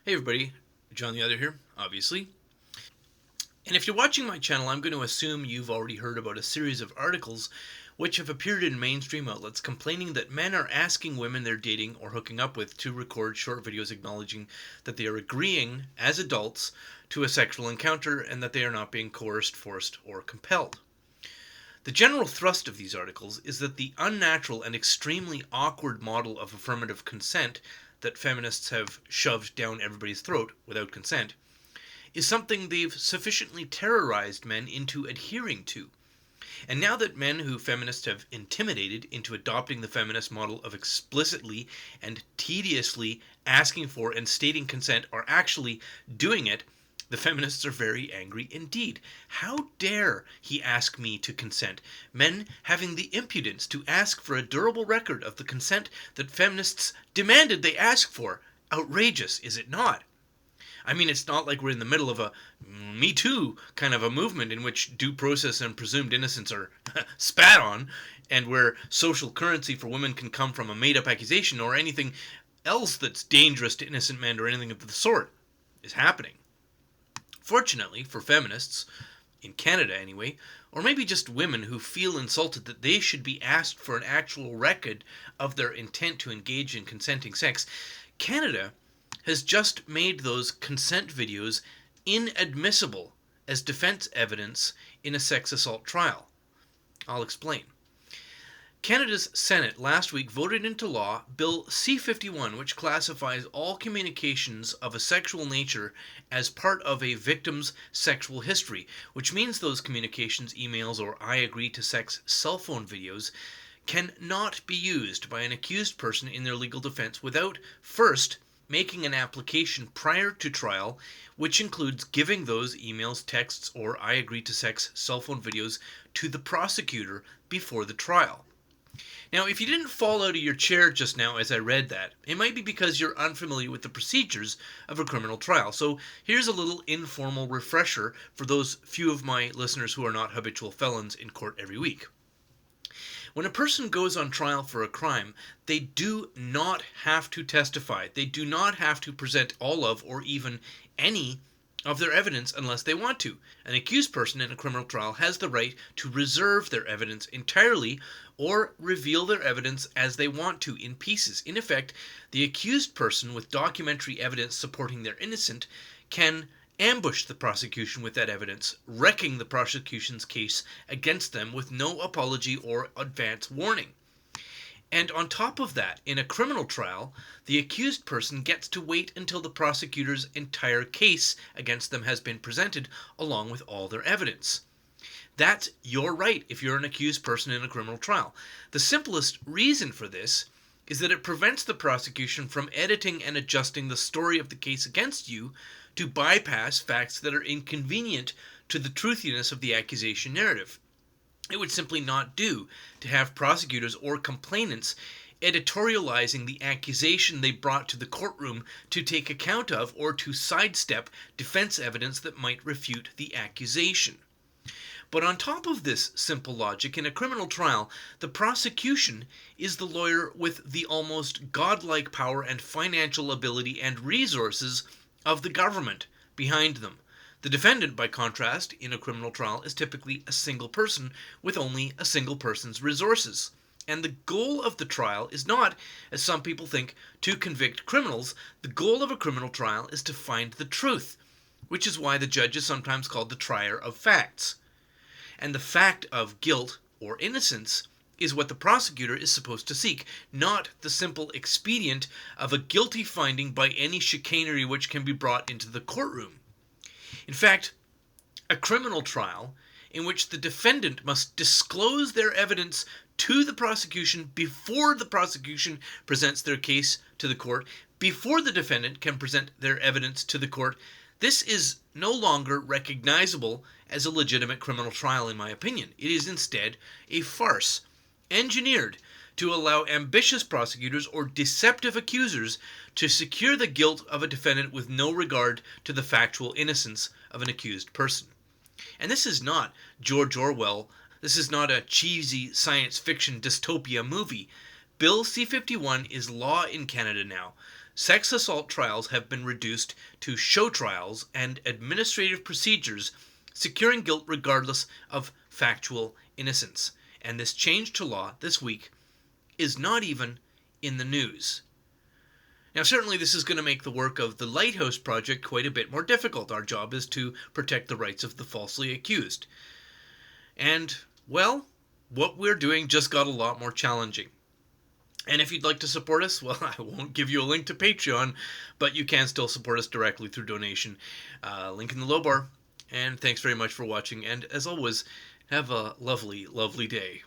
Hey everybody, John the Other here, obviously. And if you're watching my channel, I'm going to assume you've already heard about a series of articles which have appeared in mainstream outlets complaining that men are asking women they're dating or hooking up with to record short videos acknowledging that they are agreeing, as adults, to a sexual encounter and that they are not being coerced, forced, or compelled. The general thrust of these articles is that the unnatural and extremely awkward model of affirmative consent that feminists have shoved down everybody's throat without consent is something they've sufficiently terrorized men into adhering to. And now that men who feminists have intimidated into adopting the feminist model of explicitly and tediously asking for and stating consent are actually doing it, the feminists are very angry indeed. How dare he ask me to consent? Men having the impudence to ask for a durable record of the consent that feminists demanded they ask for. Outrageous, is it not? I mean, it's not like we're in the middle of a Me Too kind of a movement in which due process and presumed innocence are spat on, and where social currency for women can come from a made-up accusation or anything else that's dangerous to innocent men or anything of the sort is happening. Fortunately for feminists, in Canada anyway, or maybe just women who feel insulted that they should be asked for an actual record of their intent to engage in consenting sex, Canada has just made those consent videos inadmissible as defense evidence in a sex assault trial. I'll explain. Canada's Senate last week voted into law Bill C-51, which classifies all communications of a sexual nature as part of a victim's sexual history, which means those communications, emails, or I agree to sex cell phone videos can not be used by an accused person in their legal defense without first making an application prior to trial, which includes giving those emails, texts, or I agree to sex cell phone videos to the prosecutor before the trial. Now, if you didn't fall out of your chair just now as I read that, it might be because you're unfamiliar with the procedures of a criminal trial. So here's a little informal refresher for those few of my listeners who are not habitual felons in court every week. When a person goes on trial for a crime, they do not have to testify. They do not have to present all of or even any of their evidence unless they want to. An accused person in a criminal trial has the right to reserve their evidence entirely or reveal their evidence as they want to in pieces. In effect, the accused person with documentary evidence supporting their innocence can ambush the prosecution with that evidence, wrecking the prosecution's case against them with no apology or advance warning. And on top of that, in a criminal trial, the accused person gets to wait until the prosecutor's entire case against them has been presented, along with all their evidence. That's your right if you're an accused person in a criminal trial. The simplest reason for this is that it prevents the prosecution from editing and adjusting the story of the case against you to bypass facts that are inconvenient to the truthiness of the accusation narrative. It would simply not do to have prosecutors or complainants editorializing the accusation they brought to the courtroom to take account of or to sidestep defense evidence that might refute the accusation. But on top of this simple logic, in a criminal trial, the prosecution is the lawyer with the almost godlike power and financial ability and resources of the government behind them. The defendant, by contrast, in a criminal trial is typically a single person with only a single person's resources. And the goal of the trial is not, as some people think, to convict criminals. The goal of a criminal trial is to find the truth, which is why the judge is sometimes called the trier of facts. And the fact of guilt or innocence is what the prosecutor is supposed to seek, not the simple expedient of a guilty finding by any chicanery which can be brought into the courtroom. In fact, a criminal trial in which the defendant must disclose their evidence to the prosecution before the prosecution presents their case to the court, before the defendant can present their evidence to the court, this is no longer recognizable as a legitimate criminal trial, in my opinion. It is instead a farce, engineered to allow ambitious prosecutors or deceptive accusers to secure the guilt of a defendant with no regard to the factual innocence of an accused person. And this is not George Orwell. This is not a cheesy science fiction dystopia movie. Bill C-51 is law in Canada now. sex assault trials have been reduced to show trials and administrative procedures securing guilt regardless of factual innocence. And this change to law this week is not even in the news. Now, certainly this is going to make the work of the Lighthouse project quite a bit more difficult. Our job is to protect the rights of the falsely accused. And, well, what we're doing just got a lot more challenging. And if you'd like to support us, well, I won't give you a link to Patreon, but you can still support us directly through donation. Link in the low bar. And thanks very much for watching. And as always, have a lovely, lovely day.